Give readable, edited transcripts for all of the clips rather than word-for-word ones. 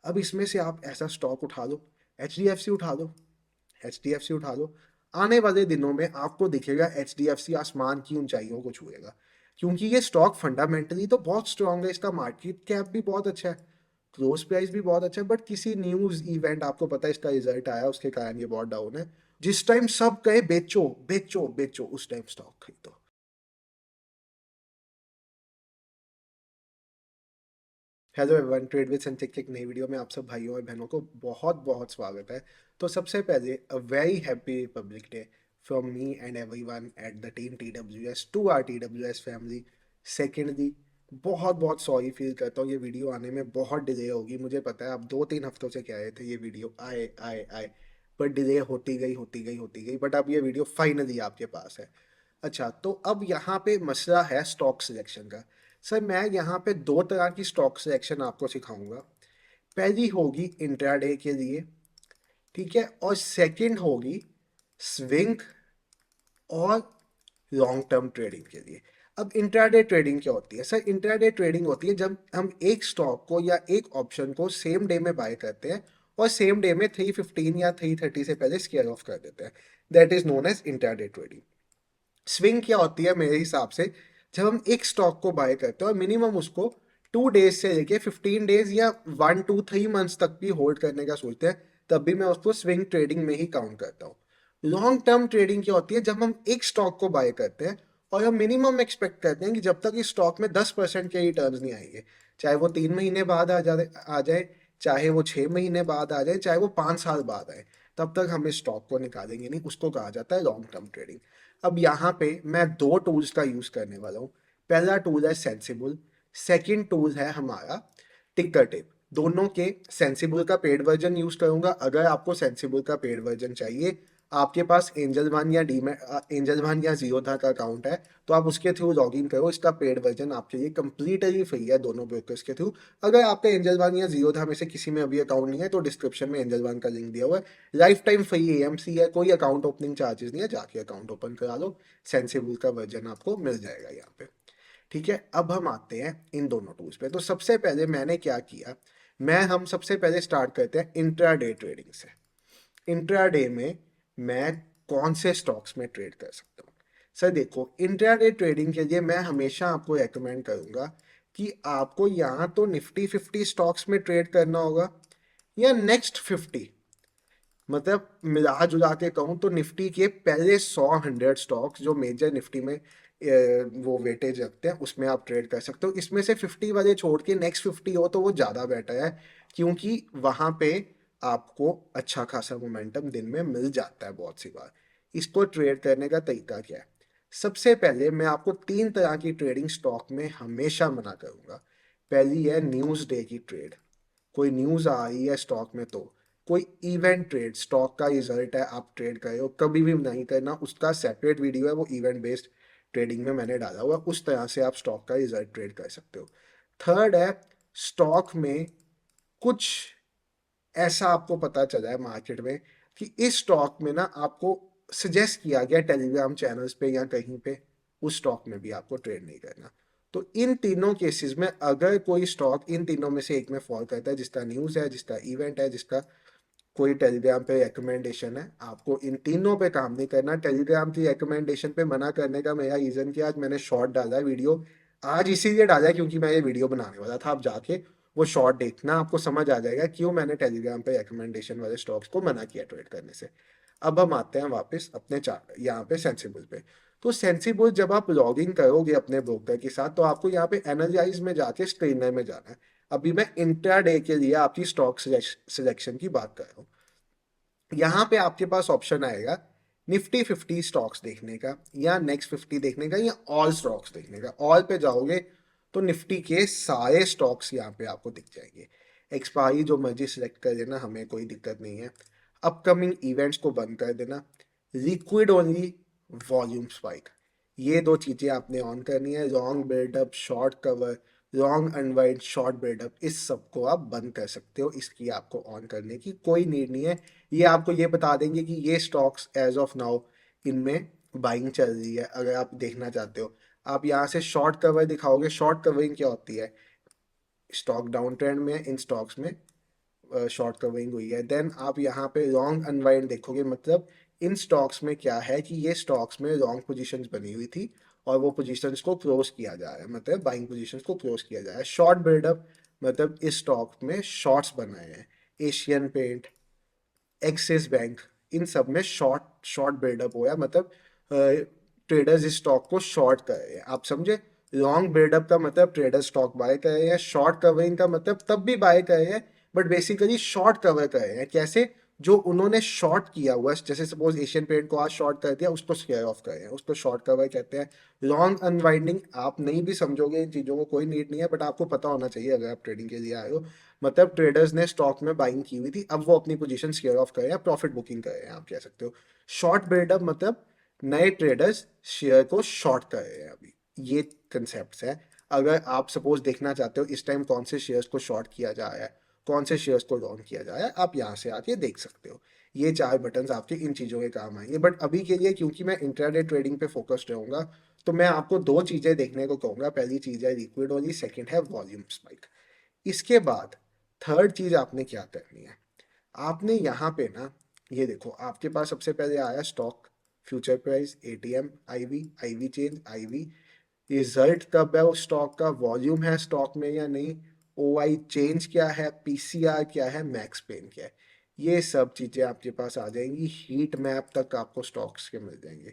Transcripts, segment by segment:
अब इसमें से आप ऐसा स्टॉक उठा लो, HDFC उठा लो, HDFC उठा लो। आने वाले दिनों में आपको दिखेगा HDFC आसमान की ऊंचाइयों को छुएगा, क्योंकि ये स्टॉक फंडामेंटली तो बहुत स्ट्रांग है, इसका मार्केट कैप भी बहुत अच्छा है, क्लोज प्राइस भी बहुत अच्छा है, बट किसी न्यूज इवेंट, आपको पता है इसका रिजल्ट आया, उसके कारण ये बहुत डाउन है। जिस टाइम सब कहे बेचो बेचो बेचो, उस टाइम स्टॉक खरीदो। हेलो एवरीवन, ट्रेड विद संचित की एक नई वीडियो में आप सब भाइयों और बहनों को बहुत बहुत स्वागत है। तो सबसे पहले a very happy republic day from me and everyone at the team TWS to our TWS family. Secondly, बहुत बहुत सॉरी फील करता हूँ, ये वीडियो आने में बहुत डिले होगी, मुझे पता है आप 2-3 हफ्तों से कह रहे थे ये वीडियो आए आए आए, पर डिले होती गई होती गई होती गई, बट अब ये वीडियो फाइनली आपके पास है। अच्छा, तो अब यहाँ पे मसला है स्टॉक सिलेक्शन का। सर, मैं यहाँ पे दो तरह की स्टॉक सिलेक्शन आपको सिखाऊंगा। पहली होगी इंट्राडे के लिए, ठीक है, और सेकंड होगी स्विंग और लॉन्ग टर्म ट्रेडिंग के लिए। अब इंट्राडे ट्रेडिंग क्या होती है? सर, इंट्राडे ट्रेडिंग होती है जब हम एक स्टॉक को या एक ऑप्शन को सेम डे में बाय करते हैं और सेम डे में 315 या 330 से पहले स्केयर ऑफ कर देते हैं। That is known as intraday trading. Swing क्या होती है मेरे हिसाब से? जब हम एक स्टॉक को बाय करते हैं और मिनिमम उसको 2 डेज से लेके 15 डेज या 1 to 3 मंथ्स तक भी होल्ड करने का सोचते हैं, तब भी मैं उसको स्विंग ट्रेडिंग में ही काउंट करता हूँ। लॉन्ग टर्म ट्रेडिंग क्या होती है? जब हम एक स्टॉक को बाय करते हैं और हम मिनिमम एक्सपेक्ट करते हैं कि जब तक इस स्टॉक में 10% के रिटर्न नहीं आएंगे, चाहे वो 3 महीने बाद आ जाए, चाहे वो 6 महीने बाद आ जाए, चाहे वो 5 साल बाद आए, तब तक हम इस स्टॉक को निकालेंगे नहीं। उसको कहा जाता है लॉन्ग टर्म ट्रेडिंग। अब यहाँ पे मैं दो टूल्स का यूज करने वाला हूँ। पहला टूल है सेंसिबल, सेकंड टूल है हमारा टिकर टेप। दोनों के सेंसिबल का पेड वर्जन यूज करूंगा। अगर आपको सेंसिबल का पेड वर्जन चाहिए, आपके पास एंजल वन या एंजल वन या जीरोधा का अकाउंट है, तो आप उसके थ्रू लॉग इन करो। इसका पेड वर्जन आपके लिए कंप्लीटली फ्री है दोनों ब्रोकर्स के थ्रू। अगर आपका एंजल वन या जीरोधा में से किसी में अभी अकाउंट नहीं है, तो डिस्क्रिप्शन में एंजल वन का लिंक दिया हुआ है। लाइफ टाइम फ्री AMC है, कोई अकाउंट ओपनिंग चार्जेस नहीं है, जाके अकाउंट ओपन करा लो। सेंसिबल का वर्जन आपको मिल जाएगा यहाँ पे। ठीक है, अब हम आते हैं इन दोनों टूल्स पे। तो सबसे पहले मैंने क्या किया, हम सबसे पहले स्टार्ट करते हैं इंट्राडे ट्रेडिंग से। इंट्राडे में मैं कौन से स्टॉक्स में ट्रेड कर सकता हूँ? सर देखो, इंट्राडे ट्रेडिंग के लिए मैं हमेशा आपको रेकमेंड करूंगा कि आपको यहाँ तो निफ्टी 50 स्टॉक्स में ट्रेड करना होगा, या नेक्स्ट 50। मतलब मिला जुला के कहूँ तो निफ्टी के पहले 100-100 स्टॉक्स जो मेजर निफ्टी में वो वेटेज रखते हैं, उसमें आप ट्रेड कर सकते हो। इसमें से 50 वाले छोड़ के नेक्स्ट 50 हो तो वो ज़्यादा बेटर है, क्योंकि वहाँ पे आपको अच्छा खासा मोमेंटम दिन में मिल जाता है बहुत सी बार। इसको ट्रेड करने का तरीका क्या है? सबसे पहले मैं आपको 3 तरह की ट्रेडिंग स्टॉक में हमेशा मना करूंगा। पहली है न्यूज़ डे की ट्रेड। कोई न्यूज़ आ रही है स्टॉक में, तो कोई इवेंट ट्रेड, स्टॉक का रिजल्ट है, आप ट्रेड कर रहे हो, कभी भी नहीं करना। उसका सेपरेट वीडियो है, वो इवेंट बेस्ड ट्रेडिंग में मैंने डाला हुआ, उस तरह से आप स्टॉक का रिजल्ट ट्रेड कर सकते हो। थर्ड है, स्टॉक में कुछ ऐसा आपको पता चला है मार्केट में कि इस स्टॉक में ना आपको सजेस्ट किया गया टेलीग्राम चैनल्स पे या कहीं पे, उस स्टॉक में भी आपको ट्रेड नहीं करना। तो इन तीनों केसेस में अगर कोई स्टॉक इन तीनों में से एक में फॉल करता है, जिसका न्यूज़ है, जिसका इवेंट है, जिसका कोई टेलीग्राम पे रिकमेंडेशन है, आपको इन तीनों पे काम नहीं करना। टेलीग्राम की रिकमेंडेशन पे मना करने का मेरा रीज़न क्या, आज मैंने शॉर्ट डाला है वीडियो, आज इसीलिए डाला है क्योंकि मैं ये वीडियो बनाने वाला था। आप जाके वो शॉर्ट देखना, आपको समझ आ जाएगा क्यों मैंने टेलीग्राम पे रिकमेंडेशन वाले स्टॉक्स को मना किया ट्रेड करने से। अब हम आते हैं वापस अपने चार्ट यहाँ पे सेंसिबल पे। तो सेंसिबल जब आप लॉग इन करोगे अपने ब्रोकर के साथ, तो आपको यहाँ पे एनालाइज में जाके स्क्रीनर में जाना है। अभी मैं इंट्राडे के लिए आपकी स्टॉक सिलेक्शन की बात कर रहा हूँ। यहाँ पे आपके पास ऑप्शन आएगा निफ्टी 50 स्टॉक्स देखने का, या नेक्स्ट 50 देखने का, या ऑल स्टॉक्स देखने का। ऑल पे जाओगे तो निफ्टी के सारे स्टॉक्स यहाँ पे आपको दिख जाएंगे। एक्सपायरी जो मर्जी सिलेक्ट कर देना, हमें कोई दिक्कत नहीं है। अपकमिंग इवेंट्स को बंद कर देना। लिक्विड ओनली, वॉल्यूम स्पाइक, ये दो चीज़ें आपने ऑन करनी है। Long buildup, short cover, long unwind, short buildup, इस सबको आप बंद कर सकते हो। इसकी आपको ऑन करने की कोई नीड नहीं है। ये आपको ये बता देंगे कि ये स्टॉक्स एज ऑफ नाउ इनमें बाइंग चल रही है, अगर आप देखना चाहते हो। आप यहाँ से शॉर्ट कवर दिखाओगे। शॉर्ट कवरिंग क्या होती है? स्टॉक डाउन ट्रेंड में इन स्टॉक्स में शॉर्ट कवरिंग हुई है, देन आप यहाँ पे लॉन्ग अनवाइंड देखोगे, मतलब इन स्टॉक्स में क्या है कि ये स्टॉक्स में लॉन्ग पोजीशंस बनी हुई थी और वो पोजीशंस को क्लोज किया जा रहा है, मतलब बाइंग पोजीशंस को क्लोज किया जा रहा है। शॉर्ट बिल्डअप मतलब इस स्टॉक में शॉर्ट्स बनाए हैं, एशियन पेंट, एक्सिस बैंक, इन सब में शॉर्ट शॉर्ट बिल्डअप हुआ है, मतलब ट्रेडर्स इस स्टॉक को शॉर्ट कर रहे हैं, आप समझे। लॉन्ग बिल्डअप का मतलब ट्रेडर स्टॉक बाय कर रहे हैं, शॉर्ट कवरिंग का मतलब तब भी बाय कर रहे हैं, बट बेसिकली शॉर्ट कवर कर रहे हैं। कैसे? जो उन्होंने शॉर्ट किया हुआ है, जैसे सपोज एशियन पेंट को आज शॉर्ट कर दिया, उसको स्क्वायर ऑफ कर रहे हैं, उसको शॉर्ट कवर कहते हैं। लॉन्ग अनवाइंडिंग आप नहीं भी समझोगे इन चीज़ों को, कोई नीड नहीं है, बट आपको पता होना चाहिए अगर आप ट्रेडिंग के लिए आए हो। मतलब ट्रेडर्स ने स्टॉक में बाइंग की हुई थी, अब वो अपनी पोजीशन स्क्वायर ऑफ कर रहे हैं, प्रॉफिट बुकिंग कर रहे हैं, आप कह सकते हो। शॉर्ट बिल्डअप मतलब नए ट्रेडर्स शेयर को शॉर्ट कर रहे हैं अभी, ये कंसेप्ट है। अगर आप सपोज देखना चाहते हो इस टाइम कौन से शेयर्स को शॉर्ट किया जा रहा है, कौन से शेयर्स को लॉन्ग किया जा रहा है, आप यहाँ से आके देख सकते हो। ये 4 बटन्स आपके इन चीज़ों के काम आएंगे, बट अभी के लिए क्योंकि मैं इंट्राडे ट्रेडिंग पे फोकस्ड रहूंगा, तो मैं आपको 2 चीज़ें देखने को कहूँगा। पहली चीज़ है लिक्विड वाली, सेकेंड है वॉल्यूम स्पाइक। इसके बाद थर्ड चीज़ आपने क्या करनी है, आपने यहाँ पे ना, ये देखो आपके पास सबसे पहले आया stock, future price, ATM, IV, IV change, IV, result कब है उस स्टॉक का, वॉल्यूम है स्टॉक में या नहीं, ओ आई चेंज क्या है, पीसीआर क्या है, मैक्स पेन क्या है, ये सब चीज़ें आपके पास आ जाएंगी। हीट मैप तक आपको स्टॉक्स के मिल जाएंगे।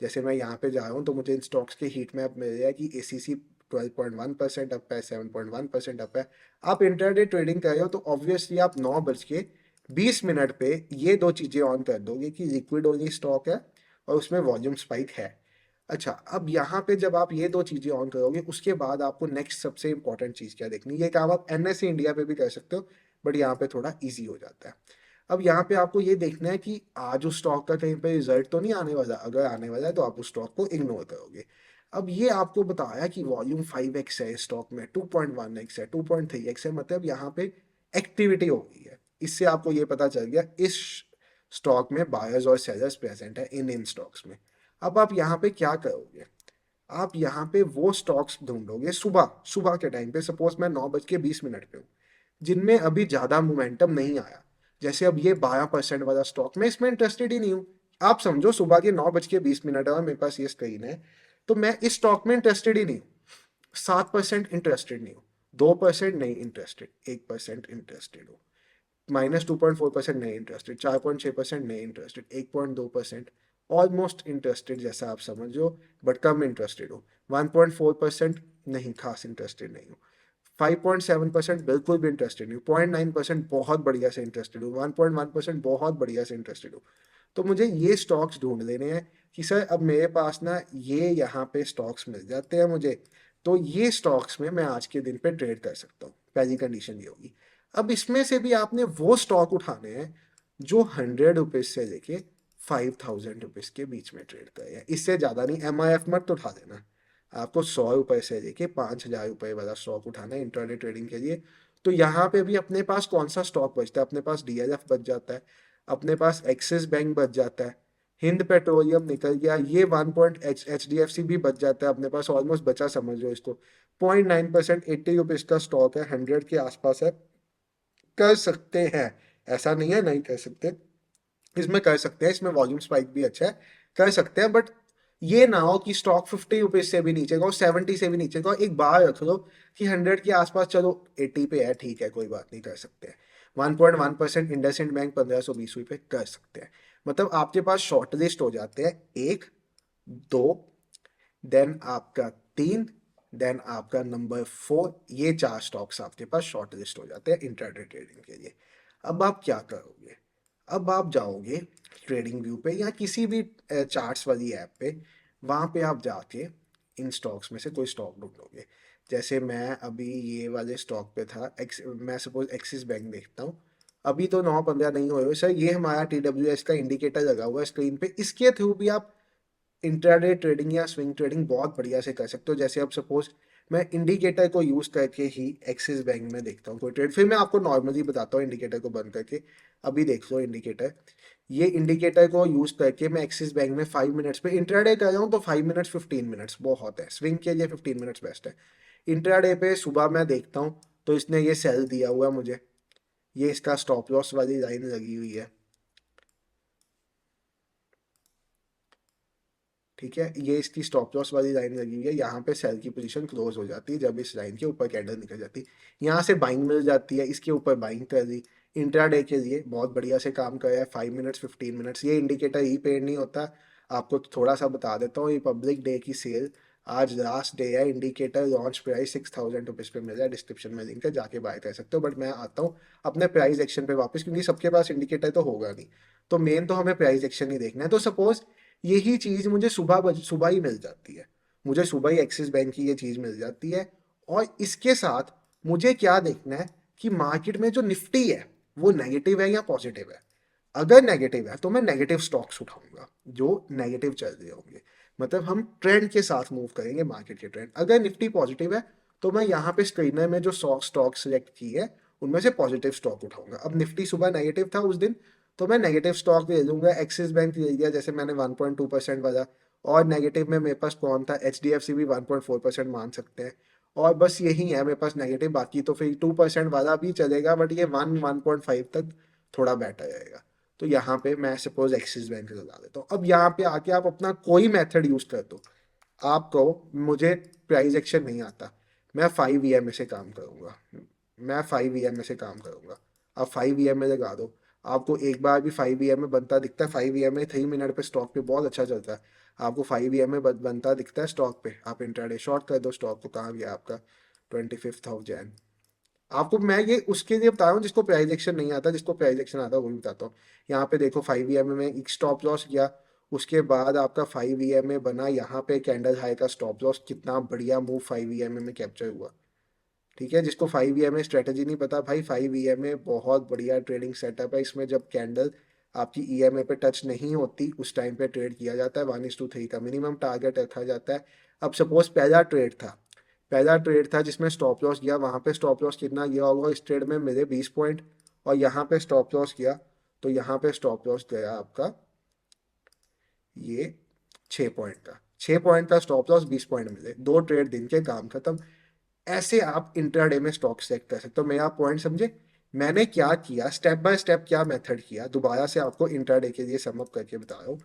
जैसे मैं यहाँ पे जा रहा हूँ तो मुझे इन स्टॉक्स के हीट मैप मिल रहा है कि ए सी सी 12.1% अप है, 7.1% अप है। आप इंटरडे ट्रेडिंग कर रहे हो तो ऑब्वियसली आप 9:20 पे ये 2 चीज़ें ऑन कर दोगे कि लिक्विड ओनली स्टॉक है और उसमें वॉल्यूम स्पाइक है। अच्छा, अब यहाँ पे जब आप ये 2 चीज़ें ऑन करोगे, उसके बाद आपको नेक्स्ट सबसे इंपॉर्टेंट चीज़ क्या देखनी है। ये काम आप एनएससी इंडिया पे भी कर सकते हो, बट यहाँ पे थोड़ा ईजी हो जाता है। अब यहाँ पे आपको ये देखना है कि आज उस स्टॉक का कहीं पे रिजल्ट तो नहीं आने वाला, अगर आने वाला है तो आप उस स्टॉक को इग्नोर करोगे। अब ये आपको बताया कि वॉल्यूम 5x है स्टॉक में, 2.1x है, 2.3x है, मतलब यहाँ पे एक्टिविटी हो गई है। इससे आपको ये पता चल गया इस स्टॉक में बायर्स और सेलर्स प्रेजेंट है इन इन स्टॉक्स में। अब आप यहाँ पे क्या करोगे, आप यहाँ पे वो स्टॉक्स ढूंढोगे सुबह सुबह के टाइम पे, सपोज मैं 9:20 पे हूँ, जिनमें अभी ज़्यादा मोमेंटम नहीं आया। जैसे अब ये 12% वाला स्टॉक, मैं इसमें इंटरेस्टेड ही नहीं हूँ। आप समझो सुबह के 9:20 और मेरे पास ये स्क्रीन है, तो मैं इस स्टॉक में इंटरेस्टेड ही नहीं हूँ। 7% इंटरेस्टेड नहीं हूँ, 2% नहीं इंटरेस्टेड, 1% इंटरेस्टेड हो, -2.4% नहीं इंटरेस्टेड, 4.6% नहीं इंटरेस्टेड, 1.2% ऑलमोस्ट इंटरेस्टेड जैसा आप समझो, बट कम इंटरेस्टेड हो, 1.4% नहीं, खास इंटरेस्टेड नहीं हो, 5.7% बिल्कुल भी इंटरेस्टेड नहीं हूँ, 0.9% बहुत बढ़िया से इंटरेस्टेड हूँ, 1.1% बहुत बढ़िया से इंटरेस्टेड हूँ। तो मुझे ये स्टॉक्स ढूंढ लेने हैं कि सर अब मेरे पास ना ये यहाँ पे स्टॉक्स मिल जाते हैं मुझे, तो ये स्टॉक्स में मैं आज के दिन पे ट्रेड कर सकता हूँ। पहली कंडीशन ये होगी। अब इसमें से भी आपने वो स्टॉक उठाने हैं जो 100 रुपीज से लेके 5,000 रुपीज के बीच में ट्रेड करे हैं, इससे ज़्यादा नहीं। एम आई एफ मत उठा देना, आपको 100 रुपए से लेके 5,000 रुपए वाला स्टॉक उठाना है इंट्राडे ट्रेडिंग के लिए। तो यहाँ पे भी अपने पास कौन सा स्टॉक बचता है, अपने पास डीएलएफ बच जाता है, अपने पास एक्सिस बैंक बच जाता है, हिंद पेट्रोलियम निकल गया, ये 1 point H D F C भी बच जाता है अपने पास, ऑलमोस्ट बचा समझ लो इसको। 0.9%, 80 रुपीज का स्टॉक है, 100 के आसपास है, कर सकते हैं। ऐसा नहीं है नहीं कर सकते, इसमें कर सकते हैं, इसमें वॉल्यूम स्पाइक भी अच्छा है, कर सकते हैं। बट ये ना हो कि स्टॉक 50 रुपीज से भी नीचे का, 70 से भी नीचे का, एक बार रख लो कि 100 के आसपास, चलो 80 पे है, ठीक है, कोई बात नहीं, कर सकते हैं। 1.1% इंडसइंड बैंक 1520 रुपये कर सकते हैं। मतलब आपके पास शॉर्ट लिस्ट हो जाते हैं, 1, 2, देन आपका 3, देन आपका नंबर 4, ये 4 स्टॉक्स आपके पास शॉर्ट लिस्ट हो जाते हैं इंट्राडे ट्रेडिंग के लिए। अब आप क्या करोगे, अब आप जाओगे ट्रेडिंग व्यू पे या किसी भी चार्ट्स वाली ऐप पे, वहाँ पे आप जाके इन स्टॉक्स में से कोई स्टॉक ढूंढोगे। जैसे मैं अभी ये वाले स्टॉक पे था, मैं सपोज एक्सिस बैंक देखता हूँ, अभी तो 9-15 नहीं हुए सर, ये हमारा TWS का इंडिकेटर लगा हुआ है स्क्रीन पे, इसके थ्रू भी आप इंट्राडे ट्रेडिंग या स्विंग ट्रेडिंग बहुत बढ़िया से कर सकते हो। जैसे अब सपोज मैं इंडिकेटर को यूज करके ही एक्सिस बैंक में देखता हूँ कोई ट्रेड, फिर मैं आपको नॉर्मली बताता हूँ इंडिकेटर को बंद करके। अभी देख लो इंडिकेटर, ये इंडिकेटर को यूज करके मैं एक्सिस बैंक में 5 मिनट्स पे इंट्राडे कर रहा हूँ, तो 5 मिनट्स 15 मिनट्स बहुत है, स्विंग के लिए 15 मिनट्स बेस्ट है। इंट्राडे पे सुबह मैं देखता हूँ तो इसने ये सेल दिया हुआ है मुझे, ये इसका स्टॉप लॉस वाली लाइन लगी हुई है, ठीक है, ये इसकी स्टॉप लॉस वाली लाइन लगी हुई है। यहाँ पे सेल की पोजीशन क्लोज हो जाती है जब इस लाइन के ऊपर कैंडल निकल जाती है। यहाँ से बाइंग मिल जाती है, इसके ऊपर बाइंग कर दी। इंट्राडे के लिए बहुत बढ़िया से काम कर रहा है, 5 मिनट्स 15 मिनट्स। ये इंडिकेटर ही पेड नहीं होता। आपको थोड़ा सा बता देता हूँ, रिपब्लिक डे की सेल आज लास्ट डे है। इंडिकेटर लॉन्च प्राइस 6000 रुपीज़ पे मिल रहा है, डिस्क्रिप्शन में लिंक है, जाके बाय कर सकते हो। बट मैं आता हूँ अपने प्राइस एक्शन पे वापस, क्योंकि सबके पास इंडिकेटर तो होगा नहीं। तो मेन तो हमें प्राइस एक्शन ही देखना है। तो सपोज यही चीज़ मुझे सुबह ही मिल जाती है, मुझे सुबह ही एक्सिस बैंक की ये चीज़ मिल जाती है। और इसके साथ मुझे क्या देखना है कि मार्केट में जो निफ्टी है वो नेगेटिव है या पॉजिटिव है। अगर नेगेटिव है तो मैं नेगेटिव स्टॉक्स उठाऊंगा जो नेगेटिव चल रहे होंगे, मतलब हम ट्रेंड के साथ मूव करेंगे, मार्केट के ट्रेंड। अगर निफ्टी पॉजिटिव है तो मैं यहाँ पे स्क्रीनर में जो स्टॉक सेलेक्ट की है उनमें से पॉजिटिव स्टॉक उठाऊंगा। अब निफ्टी सुबह नेगेटिव था उस दिन, तो मैं नेगेटिव स्टॉक ले लूंगा। एक्सिस बैंक ले लिया जैसे मैंने 1.2% वाला, और नेगेटिव में मेरे पास कौन था, HDFC भी 1.4% मान सकते हैं। और बस यही है मेरे पास नेगेटिव, बाकी तो फिर 2% वाला भी चलेगा, बट ये 1.5 तक थोड़ा बेटर रहेगा। तो यहाँ पे मैं सपोज एक्सिस बैंक लगा देता हूँ। अब यहाँ पे आके आप अपना कोई मेथड यूज कर दो। आप कहो मुझे प्राइस एक्शन नहीं आता, मैं 5 EMA से काम करूंगा, मैं 5 EMA से काम करूंगा। आप 5 EMA लगा दो, आपको एक बार भी 5 EMA बनता दिखता है। 5 EMA 3 मिनट पे स्टॉक पे बहुत अच्छा चलता है। आपको 5 EMA बनता दिखता है स्टॉक पे, आप इंट्राडे शॉर्ट कर दो स्टॉक को। कहाँ गया आपका 25 आपको मैं ये उसके लिए बता रहा हूँ जिसको प्राइस एक्शन नहीं आता। जिसको प्राइस एक्शन आता है वो भी बताता हूँ। यहाँ पे देखो 5 EMA में एक स्टॉप लॉस किया, उसके बाद आपका 5 EMA बना। यहाँ पे कैंडल हाई का स्टॉप लॉस, कितना बढ़िया मूव 5 EMA में कैप्चर हुआ, ठीक है। जिसको 5 EMA स्ट्रेटेजी नहीं पता, भाई 5 EMA बहुत बढ़िया ट्रेडिंग सेटअप है। इसमें जब कैंडल आपकी EMA पे टच नहीं होती उस टाइम पे ट्रेड किया जाता है। 1:3 का मिनिमम टारगेट रखा जाता है। अब सपोज पहला ट्रेड था जिसमें स्टॉप लॉस गया, वहां पे स्टॉप लॉस कितना गया होगा इस ट्रेड में, मेरे 20 पॉइंट। और यहाँ पे स्टॉप लॉस गया, तो यहाँ पे स्टॉप लॉस गया आपका ये 6 पॉइंट का। 6 पॉइंट का स्टॉप लॉस, 20 पॉइंट मिले, 2 ट्रेड दिन के, काम खत्म। ऐसे आप इंट्राडे में स्टॉक सेलेक्ट कर सकते हो। मेरा पॉइंट समझे, मैंने क्या किया, स्टेप बाय स्टेप क्या मेथड किया, दोबारा से आपको इंट्राडे के लिए समअप करके बता रहा हूँ।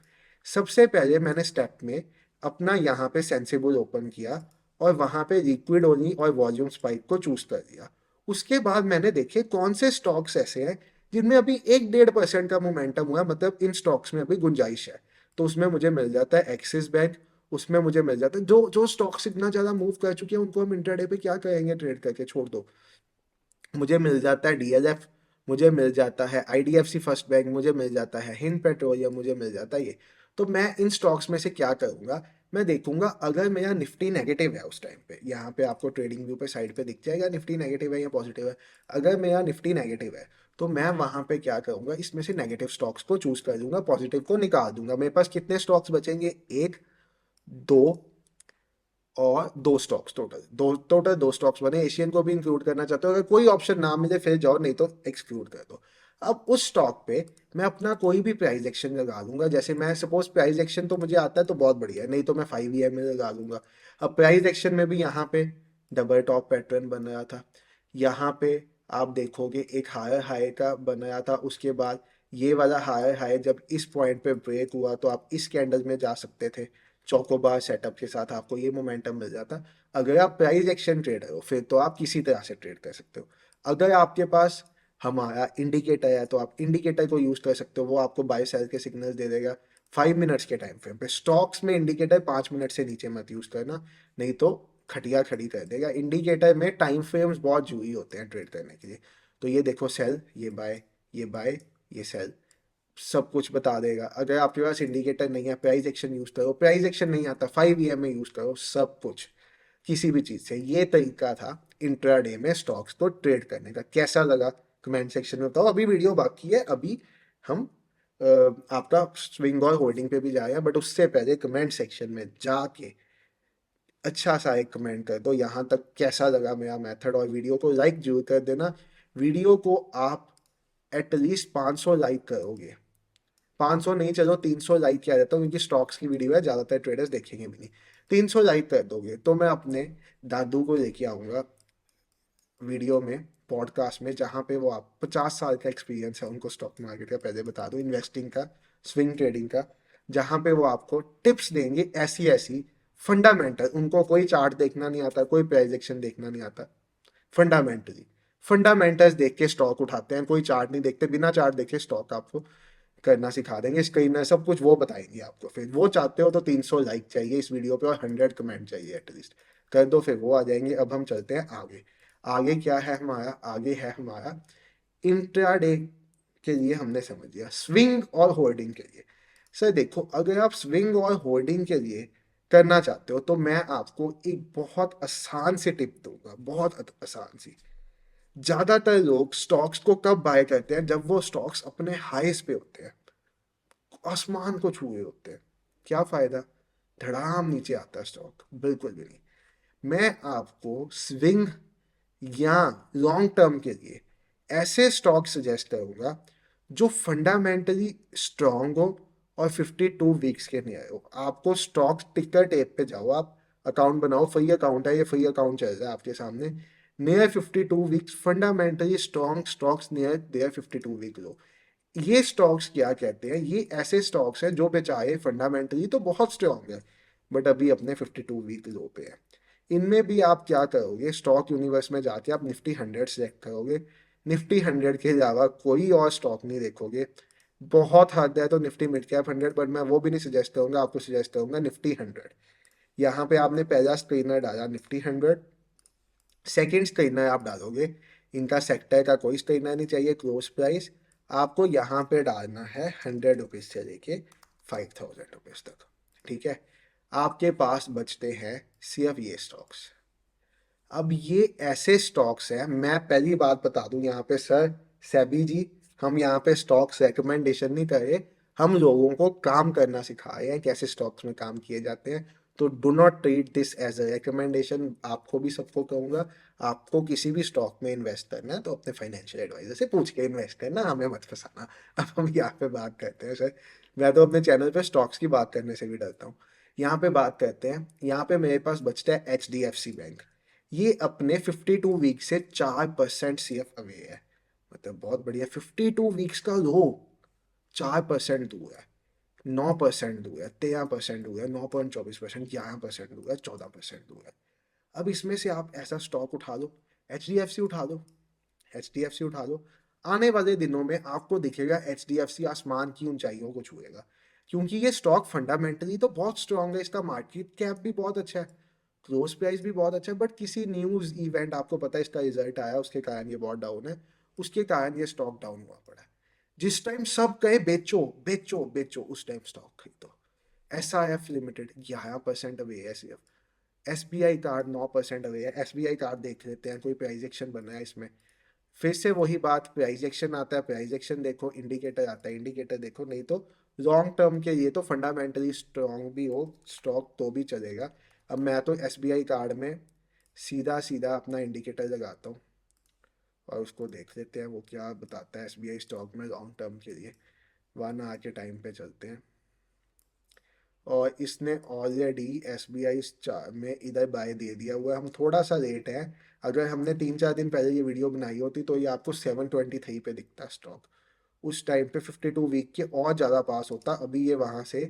सबसे पहले मैंने स्टेप में अपना यहाँ पे सेंसिबल ओपन किया, और वहाँ पे लिक्विड ओनली और वॉल्यूम स्पाइक को चूज कर दिया। उसके बाद मैंने देखे कौन से स्टॉक्स ऐसे हैं जिनमें अभी 1-1.5% का मोमेंटम हुआ, मतलब इन स्टॉक्स में अभी गुंजाइश है। तो उसमें मुझे मिल जाता है एक्सिस बैंक, उसमें मुझे मिल जाता है जो जो स्टॉक्स इतना ज़्यादा मूव कर चुके हैं उनको हम इंट्राडे पे क्या करेंगे, ट्रेड करके छोड़ दो। मुझे मिल जाता है DLF, मुझे मिल जाता है IDFC फर्स्ट बैंक, मुझे मिल जाता है हिंद पेट्रोलियम, मुझे मिल जाता है ये। तो मैं इन स्टॉक्स में से क्या करूंगा, मैं देखूंगा अगर मेरा निफ्टी नेगेटिव है उस टाइम पे, यहाँ पे आपको ट्रेडिंग व्यू पे साइड पे दिख जाएगा निफ्टी नेगेटिव है या पॉजिटिव है। अगर मेरा निफ्टी नेगेटिव है तो मैं वहां पे क्या करूंगा, इसमें से नेगेटिव स्टॉक्स को चूज कर दूंगा, पॉजिटिव को निकाल दूंगा। मेरे पास कितने स्टॉक्स बचेंगे, एक, दो और दो स्टॉक्स, टोटल दो स्टॉक्स बने। एशियन को भी इंक्लूड करना चाहते हो, अगर कोई ऑप्शन ना मिले फिर जाओ, नहीं तो एक्सक्लूड कर दो। अब उस स्टॉक पे मैं अपना कोई भी प्राइस एक्शन लगा लूंगा। जैसे मैं सपोज प्राइस एक्शन तो मुझे आता है तो बहुत बढ़िया है, नहीं तो मैं 5 EMA लगा लूंगा। अब प्राइस एक्शन में भी यहाँ पे डबल टॉप पैटर्न बन रहा था, यहाँ पे आप देखोगे एक हायर हाई का बनाया था। उसके बाद ये वाला हायर हाई जब इस पॉइंट पे ब्रेक हुआ तो आप इस कैंडल में जा सकते थे, चौकोबार सेटअप के साथ आपको ये मोमेंटम मिल जाता। अगर आप प्राइस एक्शन ट्रेडर हो फिर तो आप किसी तरह से ट्रेड कर सकते हो। अगर आपके पास हमारा इंडिकेटर है तो आप इंडिकेटर को यूज कर सकते हो, वो आपको बाय सेल के सिग्नल्स दे देगा 5 मिनट्स के टाइम फ्रेम पे। स्टॉक्स में इंडिकेटर 5 मिनट से नीचे मत यूज करना, नहीं तो खटिया खड़ी कर देगा। इंडिकेटर में टाइम फ्रेम्स बहुत जरूरी होते हैं ट्रेड करने के लिए। तो ये देखो सेल, ये बाय, ये बाय, ये सेल, सब कुछ बता देगा। अगर आपके पास इंडिकेटर नहीं है प्राइस एक्शन यूज करो, प्राइस एक्शन नहीं आता 5 EMA यूज करो, सब कुछ किसी भी चीज से। ये तरीका था इंट्राडे में स्टॉक्स को ट्रेड करने का। कैसा लगा कमेंट सेक्शन में बताओ। अभी वीडियो बाकी है, अभी हम आपका स्विंग और होल्डिंग पे भी जाए हैं, बट उससे पहले कमेंट सेक्शन में जाके अच्छा सा एक कमेंट कर दो यहाँ तक कैसा लगा मेरा मेथड, और वीडियो को लाइक जरूर कर देना। वीडियो को आप एटलीस्ट 500 लाइक करोगे, 500 नहीं, चलो 300 लाइक किया जाता हूँ, क्योंकि स्टॉक्स की वीडियो है, ज़्यादातर ट्रेडर्स देखेंगे भी नहीं। 300 लाइक कर दोगे तो मैं अपने दादू को लेके आऊँगा वीडियो में, पॉडकास्ट में, जहाँ पे वो आप 50 साल का एक्सपीरियंस है उनको स्टॉक मार्केट का, पहले बता दो, इन्वेस्टिंग का, स्विंग ट्रेडिंग का, जहाँ पे वो आपको टिप्स देंगे ऐसी ऐसी फंडामेंटल, उनको कोई चार्ट देखना नहीं आता, कोई प्राइस एक्शन देखना नहीं आता, फंडामेंटली फंडामेंटल्स देख के स्टॉक उठाते हैं, कोई चार्ट नहीं देखते, बिना चार्ट देखे स्टॉक आपको करना सिखा देंगे, स्क्रीन सब कुछ वो बताएंगे आपको। फिर वो चाहते हो तो 300 लाइक चाहिए इस वीडियो पे और 100 कमेंट चाहिए एटलीस्ट, कर दो, फिर वो आ जाएंगे। अब हम चलते हैं आगे। आगे क्या है हमारा? आगे है हमारा इंट्राडे के लिए हमने समझ लिया, स्विंग और होल्डिंग के लिए। सर देखो, अगर आप स्विंग और होल्डिंग के लिए करना चाहते हो तो मैं आपको एक बहुत आसान सी टिप दूंगा, बहुत आसान सी। ज्यादातर लोग स्टॉक्स को कब बाय करते हैं? जब वो स्टॉक्स अपने हाईस पे होते हैं, आसमान को छुए होते हैं। क्या फायदा? धड़ाम नीचे आता है स्टॉक, बिल्कुल भी नहीं। मैं आपको स्विंग या लॉन्ग टर्म के लिए ऐसे स्टॉक सजेस्ट करूंगा जो फंडामेंटली स्ट्रांग हो और 52 वीक्स के नियर हो। आपको स्टॉक टिकर टेप पे जाओ, आप अकाउंट बनाओ, फ्री अकाउंट है, ये फ्री अकाउंट चल रहा है आपके सामने। Near 52 weeks fundamentally strong stocks near their 52 week low. ये स्टॉक्स क्या कहते हैं? ये ऐसे स्टॉक्स हैं जो बेचारे फंडामेंटली तो बहुत स्ट्रांग है बट अभी अपने 52 वीक लो पे है। इनमें भी आप क्या करोगे? स्टॉक यूनिवर्स में जाके आप निफ्टी 100 सेलेक्ट करोगे। निफ्टी 100 के अलावा कोई और स्टॉक नहीं देखोगे। बहुत हद है तो निफ्टी मिड कैप 100, बट मैं वो भी नहीं सजेस्ट करूंगा आपको, सजेस्ट करूंगा निफ्टी 100। यहाँ पे आपने पहला स्क्रीनर डाला निफ्टी 100, सेकंड स्क्रीनर आप डालोगे, इनका सेक्टर का कोई स्क्रीनर नहीं चाहिए, क्लोज प्राइस आपको यहाँ पे डालना है 100 रुपीज़ से लेके 5000 रुपीज़ तक। ठीक है, आपके पास बचते हैं सिर्फ ये स्टॉक्स। अब ये ऐसे स्टॉक्स हैं, मैं पहली बात बता दूं यहाँ पे सर, सेबी जी, हम यहाँ पे स्टॉक्स रिकमेंडेशन नहीं कर रहे, हम लोगों को काम करना सिखा रहे हैं, कैसे स्टॉक्स में काम किए जाते हैं। तो do not treat this as a recommendation. आपको भी, सबको कहूँगा, आपको किसी भी स्टॉक में इन्वेस्ट करना है तो अपने फाइनेंशियल एडवाइजर से पूछ के इन्वेस्ट करना, हमें मत फंसाना। अब हम यहाँ पे बात करते हैं सर, मैं तो अपने चैनल पे स्टॉक्स की बात करने से भी डरता हूँ। यहाँ पे बात करते हैं, यहाँ पे मेरे पास बचता है HDFC बैंक। ये अपने 52 वीक से 4% CF अवे है, मतलब बहुत बढ़िया। 52 वीक्स का लो 4% दूर है, 9% दूर है, 13% दूर है, 9.24%, 11% दूर है, 14% दूर है। अब इसमें से आप ऐसा स्टॉक उठा लो, HDFC उठा लो, HDFC उठा लो। आने वाले दिनों में आपको दिखेगा HDFC आसमान की ऊंचाइयों को छुएगा, क्योंकि ये स्टॉक फंडामेंटली तो बहुत स्ट्रांग है, इसका मार्केट कैप भी बहुत अच्छा है, क्लोज प्राइस भी बहुत अच्छा है, बट किसी न्यूज़ इवेंट, आपको पता है इसका रिजल्ट आया, उसके कारण ये बहुत डाउन है, उसके कारण ये स्टॉक डाउन हुआ पड़ा है। जिस टाइम सब कहे बेचो बेचो बेचो, उस टाइम स्टॉक खरीदो। SRF लिमिटेड 11% अवे है सिर्फ। SBI कार्ड 9% अवे है। SBI कार्ड देख लेते हैं, कोई प्राइस एक्शन बना है इसमें? फिर से वही बात, प्राइस एक्शन आता है, प्राइस एक्शन देखो, इंडिकेटर आता है, इंडिकेटर देखो, नहीं तो लॉन्ग टर्म के लिए तो फंडामेंटली स्ट्रॉन्ग भी हो स्टॉक तो भी चलेगा। अब मैं तो SBI कार्ड में सीधा सीधा अपना इंडिकेटर लगाता हूँ और उसको देख लेते हैं वो क्या बताता है SBI स्टॉक में लॉन्ग टर्म के लिए। 1 आवर के टाइम पे चलते हैं, और इसने ऑलरेडी SBI में इधर बाय दे दिया हुआ है। हम थोड़ा सा लेट है, अगर हमने 3-4 दिन पहले ये वीडियो बनाई होती तो ये आपको 723 पे दिखता स्टॉक। उस टाइम पे 52 वीक के और ज़्यादा पास होता। अभी ये वहाँ से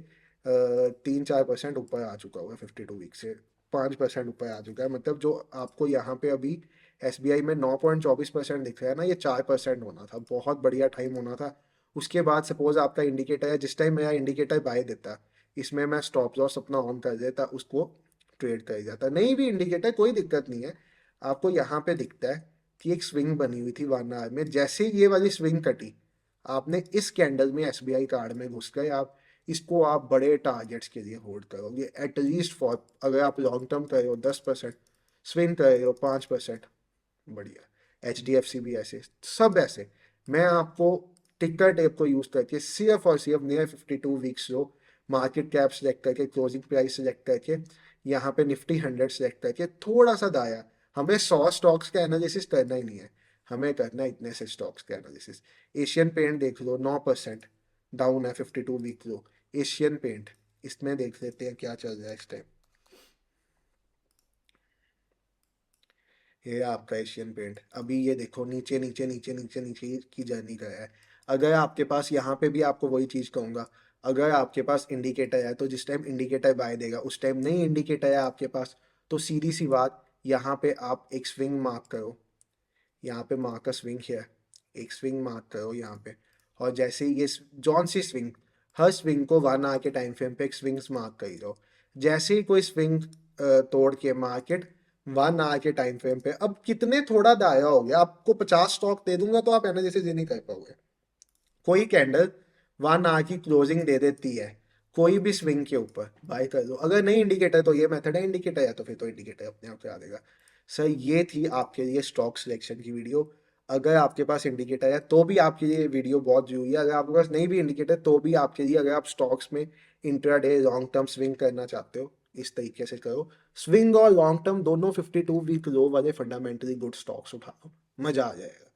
3-4% ऊपर आ चुका हुआ है, 52 वीक से 5% ऊपर आ चुका है। मतलब जो आपको यहाँ पे अभी SBI में 9.24% दिख रहा है ना, ये 4% होना था, बहुत बढ़िया टाइम होना था। उसके बाद सपोज आपका इंडिकेटर है, जिस टाइम मेरा इंडिकेटर बाय देता, इसमें मैं स्टॉप लॉस अपना ऑन कर देता, उसको ट्रेड कर जाता। नहीं भी इंडिकेटर कोई दिक्कत नहीं है, आपको यहाँ पे दिखता है कि एक स्विंग बनी हुई थी 1 आवर में, जैसे ही ये वाली स्विंग कटी, आपने इस कैंडल में SBI कार्ड में घुस गए आप। इसको आप बड़े टारगेट्स के लिए होल्ड करोगे एटलीस्ट फॉर, अगर आप लॉन्ग टर्म कर रहे हो 10%, स्विंग कर रहे हो 5%, बढ़िया। HDFC भी ऐसे, सब ऐसे। मैं आपको टिकर टेप को यूज करके सिर्फ और सिर्फ near 52 weeks low, market cap select करके, क्लोजिंग प्राइस सेलेक्ट करके, यहाँ पे निफ्टी 100 सेलेक्ट करके, थोड़ा सा दाया, हमें 100 स्टॉक्स का एनालिसिस करना ही नहीं है, हमें करना है इतने से स्टॉक्स का एनालिसिस। एशियन पेंट देख लो, 9% डाउन है, 52 वीक लो। एशियन पेंट, इसमें देख लेते हैं क्या चल रहा है इस टाइम। ये आपका एशियन पेंट अभी ये देखो नीचे नीचे नीचे नीचे नीचे की जर्नी का है। अगर आपके पास यहाँ पे भी आपको वही चीज़ कहूँगा, अगर आपके पास इंडिकेटर है तो जिस टाइम इंडिकेटर बाय देगा उस टाइम नहीं इंडिकेटर है आपके पास, तो सीधी सी बात, यहाँ पे आप एक स्विंग मार्क करो, यहाँ पे मार्क अ स्विंग है, एक स्विंग मार्क करो यहाँ पे। और जैसे ही ये जॉन सी स्विंग, हर स्विंग को 1 आवर के टाइम फ्रेम पे एक स्विंग्स मार्क कर दो। जैसे ही कोई स्विंग तोड़ के मार्केट 1 आवर के टाइम फ्रेम पे, अब कितने थोड़ा दायरा हो गया, आपको 50 स्टॉक दे दूंगा तो आप एनालिसिस नहीं कर पाओगे। कोई कैंडल 1 आवर की क्लोजिंग दे देती है, कोई भी स्विंग के ऊपर बाय कर दो। अगर नहीं इंडिकेटर तो ये मेथड है, इंडिकेटर है तो फिर तो इंडिकेटर अपने आप करा देगा। सर ये थी आपके लिए स्टॉक सिलेक्शन की वीडियो। अगर आपके पास इंडिकेटर है तो भी आपके लिए वीडियो बहुत जरूरी है, अगर आपके पास नहीं भी इंडिकेटर तो भी आपके लिए, अगर आप स्टॉक्स में इंट्राडे लॉन्ग टर्म स्विंग करना चाहते हो इस तरीके से करो। स्विंग और लॉन्ग टर्म दोनों 52 वीक लो वाले फंडामेंटली गुड स्टॉक्स उठाओ, मजा आ जाएगा।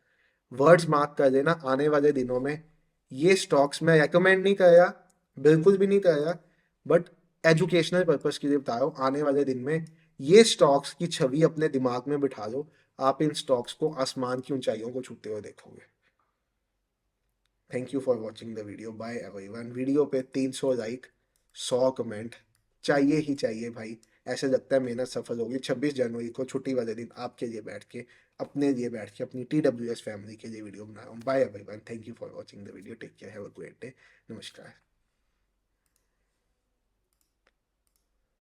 वर्ड्स मार्क कर देना, आने वाले दिनों में ये स्टॉक्स मैं रेकमेंड नहीं कर रहा, बिल्कुल भी नहीं कर रहा, बट एजुकेशनल पर्पस के लिए बता रहा हूँ। आने वाले दिन में ये स्टॉक्स की छवि अपने दिमाग में बिठा लो, आप इन स्टॉक्स को आसमान की ऊंचाइयों को छूते हुए देखोगे। Thank you for watching the video, bye everyone. Video पे 300 लाइक, 100 कमेंट चाहिए ही चाहिए भाई। ऐसे लगता है मेहनत सफल होगी। 26 जनवरी को छुट्टी वाले दिन आपके लिए बैठ के, अपने लिए बैठ के, अपनी TWS फैमिली के लिए वीडियो बना रहा हूँ। Bye everyone, thank you for watching the video, take care, have a great day, नमस्कार।